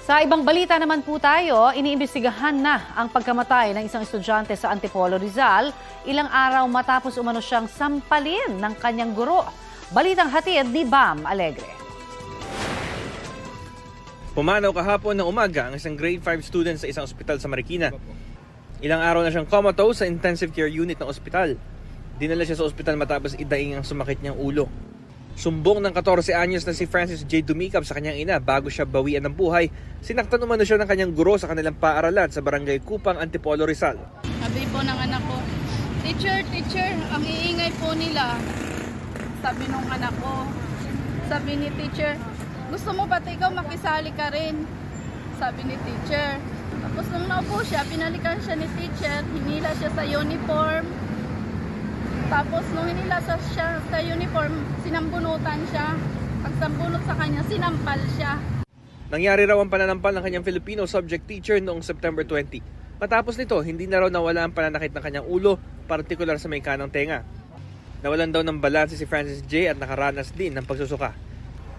Sa ibang balita naman po tayo, iniimbestigahan na ang pagkamatay ng isang estudyante sa Antipolo, Rizal, ilang araw matapos umano siyang sampalin ng kanyang guro. Balitang hatid ni Bam Alegre. Pumanaw kahapon ng umaga ang isang grade 5 student sa isang ospital sa Marikina. Ilang araw na siyang comatose sa intensive care unit ng ospital. Dinala siya sa ospital matapos idaing ang sumakit niyang ulo. Sumbong ng 14 anyos na si Francis J. Dumicab sa kanyang ina bago siya bawian ng buhay. Sinaktan umano siya ng kanyang guro sa kanilang paaralan sa barangay Kupang, Antipolo, Rizal. Sabi po ng anak ko, Teacher, ang iingay po nila. Sabi nung anak ko, sabi ni teacher, gusto mo ba't ikaw makisali ka rin? Sabi ni teacher. Tapos nung naupo siya, pinalikan siya ni teacher, hinila siya sa uniform. Tapos nung hinila siya sa uniform, sinambunutan siya. Pagsambunot sa kanya, sinampal siya. Nangyari raw ang pananampal ng kanyang Filipino subject teacher noong September 20. Matapos nito, hindi na raw nawala ang pananakit ng kanyang ulo, partikular sa may kanang tenga. Nawalan daw ng balanse si Francis J. at nakaranas din ng pagsusuka.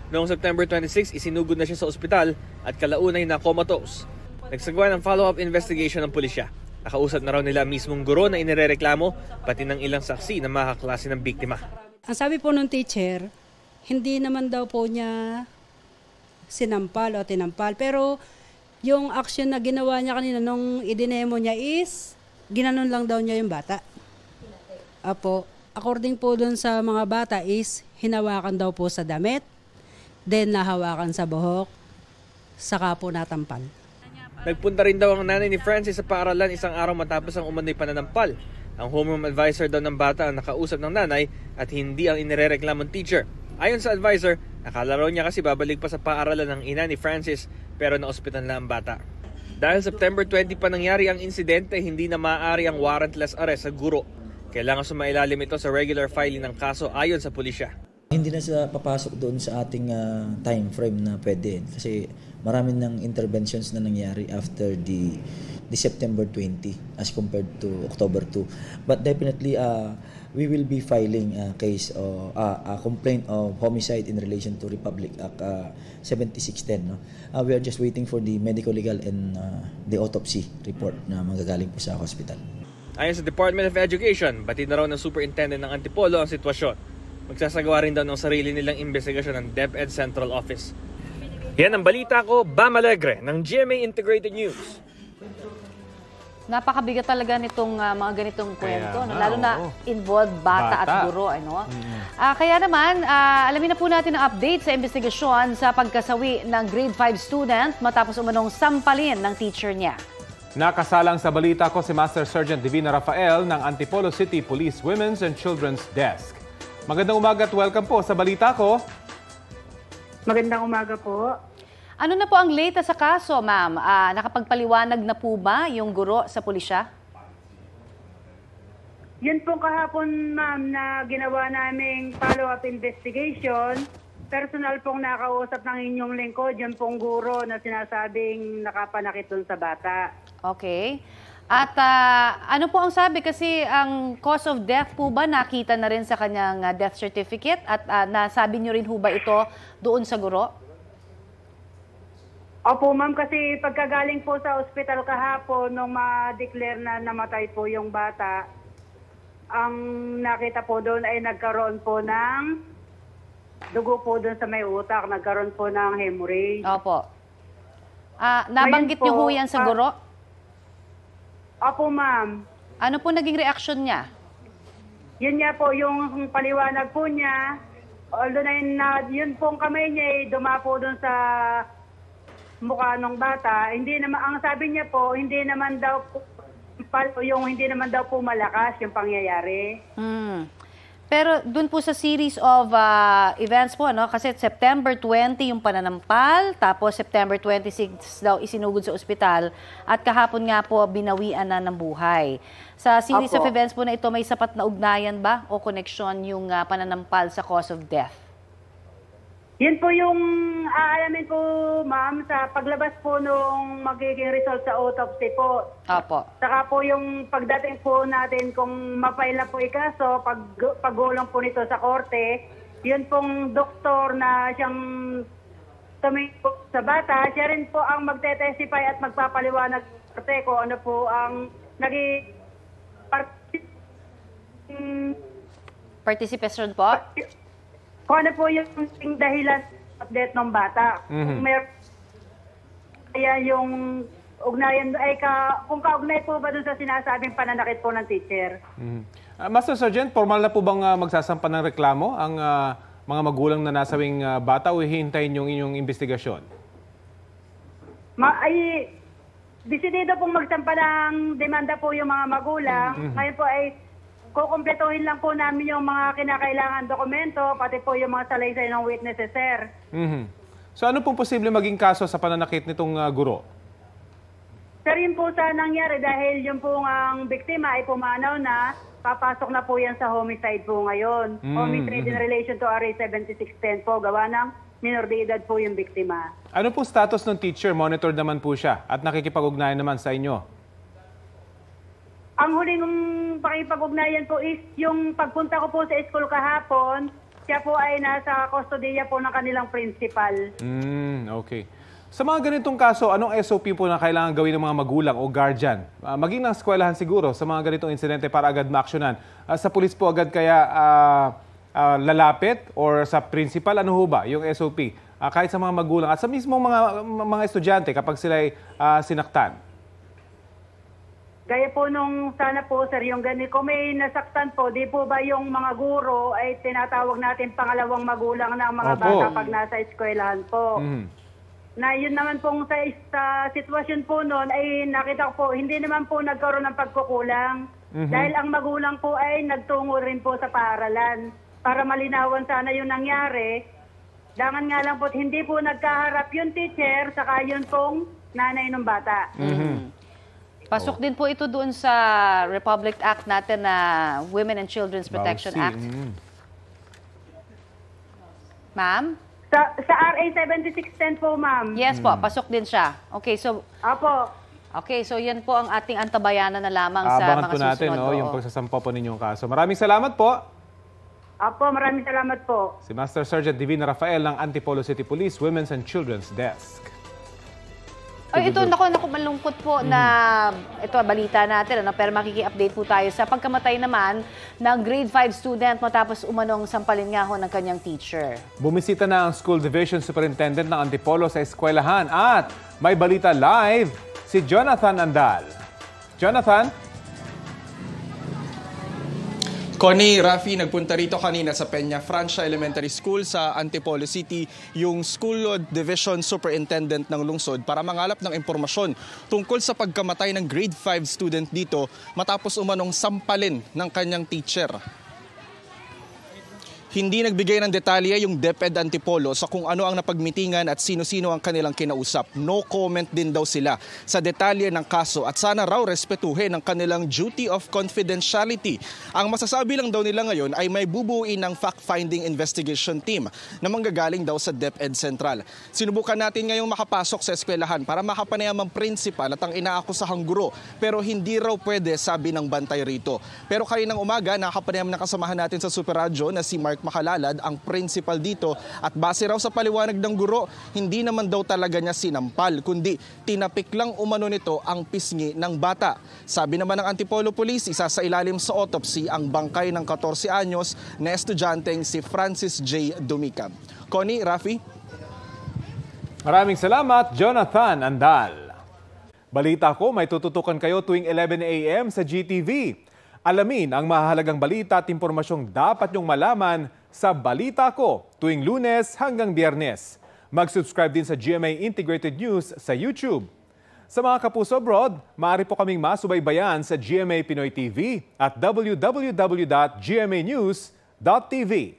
Noong September 26, isinugod na siya sa ospital at kalaunay na comatose. Nagsagawa ng follow-up investigation ng pulisya. Nakausap na raw nila mismong guro na inirereklamo, pati ng ilang saksi na makaklase ng biktima. Ang sabi po ng teacher, hindi naman daw po niya sinampal o tinampal. Pero yung action na ginawa niya kanina nung idinemo niya is, ginanon lang daw niya yung bata. Apo, according po dun sa mga bata is, hinawakan daw po sa damit, then nahawakan sa buhok, saka po natampal. Nagpunta rin daw ang nanay ni Francis sa paaralan isang araw matapos ang umano'y pananampal. Ang homeroom advisor daw ng bata ang nakausap ng nanay at hindi ang inirereklamong teacher. Ayon sa advisor, akala raw niya kasi babalik pa sa paaralan ng ina ni Francis pero na-ospital na ang bata. Dahil September 20 pa nangyari ang insidente, hindi na maaari ang warrantless arrest sa guro. Kailangan sumailalim ito sa regular filing ng kaso ayon sa pulisya. Hindi na sila papasok doon sa ating time frame na pwede kasi marami ng interventions na nangyari after the September 20 as compared to October 2. But definitely we will be filing a case or a complaint of homicide in relation to Republic Act 7610. No? We are just waiting for the medical legal and the autopsy report na manggagaling po sa hospital. Ayon sa Department of Education, batid na raw ng Superintendent ng Antipolo ang sitwasyon. Magsasagawa rin daw ng sarili nilang investigasyon ng DepEd Central Office. Yan ang balita ko, Bam Alegre ng GMA Integrated News. Napakabigat talaga nitong mga ganitong kwento, no? Lalo na involved bata at guro. Ano? Kaya naman, alamin na po natin ang update sa investigasyon sa pagkasawi ng grade 5 student matapos umanong sampalin ng teacher niya. Nakasalang sa balita ko si Master Sergeant Divina Rafael ng Antipolo City Police Women's and Children's Desk. Magandang umaga at welcome po sa balita ko. Magandang umaga po. Ano na po ang latest sa kaso, ma'am? Nakapagpaliwanag na po ba yung guro sa pulisya? Yun po kahapon, ma'am, na ginawa naming follow-up investigation. Personal pong nakausap ng inyong lingkod, yun pong guro na sinasabing nakapanakit dun sa bata. Okay. At ano po ang sabi? Kasi ang cause of death po ba nakita na rin sa kanyang death certificate? At nasabi niyo rin po ba ito doon sa guro? Opo, ma'am, kasi pagkagaling po sa ospital kahapon nung ma-declare na namatay po yung bata, ang nakita po doon ay nagkaroon po ng dugo po doon sa may utak, nagkaroon po ng hemorrhage. Opo. Nabanggit niyo po yan sa guro? Opo, ma'am. Ano po naging reaksyon niya? Yun niya po, yung paliwanag po niya, although na yun pong kamay niya ay dumapo doon sa mukha ng bata, hindi naman, ang sabi niya po, hindi naman daw po malakas yung pangyayari. Pero dun po sa series of events po, no? Kasi September 20 yung pananampal, tapos September 26 daw isinugod sa ospital, at kahapon nga po binawian na ng buhay. Sa series of events po na ito, may sapat na ugnayan ba o koneksyon yung pananampal sa cause of death? Yun po yung aalamin po, ma'am, sa paglabas po nung magiging result sa autopsy po. Opo. Saka po yung pagdating po natin kung mapail na po ikaso, paggulong po nito sa korte, yun pong doktor na siyang tumingin po sa bata. Siya rin po ang magte-testify at magpapaliwanag kung ano po ang Participation po? kung ano po yung dahilan of death ng bata. Kung kaya yung ugnayan ay kung kaugnay po ba dun sa sinasabing pananakit po ng teacher. Master Sergeant, formal na po bang magsasampa ng reklamo ang mga magulang na nasawing bata o hihintayin yung inyong investigasyon? Desidido pong magsampa ng demanda po yung mga magulang. Ngayon po ay kukumpletuhin lang po namin yung mga kinakailangan dokumento, pati po yung mga salaysay ng witnesses, sir. So ano pong posible maging kaso sa pananakit nitong guro? Sir, yun po sa nangyari dahil yung po ang biktima ay pumanaw na, papasok na po yan sa homicide po ngayon. Homicide in relation to RA 7610 po, gawa ng minor de edad po yung biktima. Ano po status ng teacher? Monitored naman po siya at nakikipag-ugnayan naman sa inyo? Ang huling pakipag-ugnayan po is yung pagpunta ko po sa school kahapon, siya po ay nasa kustodiya po ng kanilang principal. Okay. Sa mga ganitong kaso, anong SOP po na kailangan gawin ng mga magulang o guardian? Maging ng eskwelahan siguro sa mga ganitong insidente para agad maaksyonan. Sa pulis po agad kaya lalapit or sa principal, ano ho ba yung SOP? Kahit sa mga magulang at sa mismong mga estudyante kapag sila ay sinaktan? Gaya po nung sana po, sir, yung ganito, kung may nasaktan po, di po ba yung mga guro ay tinatawag natin pangalawang magulang ng mga bata pag nasa eskwelahan po? Na yun naman pong sa sitwasyon po noon ay nakita ko po, hindi naman po nagkaroon ng pagkukulang. Dahil ang magulang po ay nagtungo rin po sa paaralan para malinawan sana yung nangyari. Dangan nga lang po, hindi po nagkaharap yung teacher saka yun pong nanay ng bata. Pasok din po ito doon sa Republic Act natin na Women and Children's Protection Act. Ma'am? Sa RA 7610 po, ma'am. Yes po, pasok din siya. Okay, so Apo. Okay, so yan po ang ating antabayanan na lamang sa Abangan mga po natin susunod. yung pagsasampa po ninyong kaso. Maraming salamat po. Apo, maraming salamat po. Si Master Sergeant Divina Rafael ng Antipolo City Police Women's and Children's Desk. Ay, ito, naku, malungkot po na ito, balita natin, ano, pero makiki-update po tayo sa pagkamatay naman ng grade 5 student matapos umanong sampalin nga ho ng kanyang teacher. Bumisita na ang School Division Superintendent ng Antipolo sa eskwelahan at may balita live si Jonathan Andal. Jonathan? Connie, Rafi, nagpunta rito kanina sa Peña Francia Elementary School sa Antipolo City yung School Division Superintendent ng lungsod para mangalap ng impormasyon tungkol sa pagkamatay ng grade 5 student dito matapos umanong sampalin ng kanyang teacher. Hindi nagbigay ng detalye yung DepEd Antipolo sa kung ano ang napagmitingan at sino-sino ang kanilang kinausap. No comment din daw sila sa detalye ng kaso at sana raw respetuhin ang kanilang duty of confidentiality. Ang masasabi lang daw nila ngayon ay may bubuuin ng fact-finding investigation team na manggagaling daw sa DepEd Central. Sinubukan natin ngayong makapasok sa eskwelahan para makapanayam ang principal at ang inaakusahang guro pero hindi raw pwede, sabi ng bantay rito. Pero kaninang umaga nakapanayam na kasamahan natin sa Super Radio na si Mark Makalalad, ang principal dito, at base raw sa paliwanag ng guro, hindi naman daw talaga niya sinampal, kundi tinapik lang umano nito ang pisngi ng bata. Sabi naman ng Antipolo Police, isa sa ilalim sa autopsy ang bangkay ng 14 anyos na estudyanteng si Francis J. Dumica. Connie, Rafi? Maraming salamat, Jonathan Andal. Balita ko, may tututukan kayo tuwing 11 a.m. sa GTV. Alamin ang mahalagang balita at impormasyong dapat nyong malaman sa Balita Ko tuwing Lunes hanggang Biyernes. Mag-subscribe din sa GMA Integrated News sa YouTube. Sa mga kapuso abroad, maaari po kaming masubaybayan sa GMA Pinoy TV at www.gmanews.tv.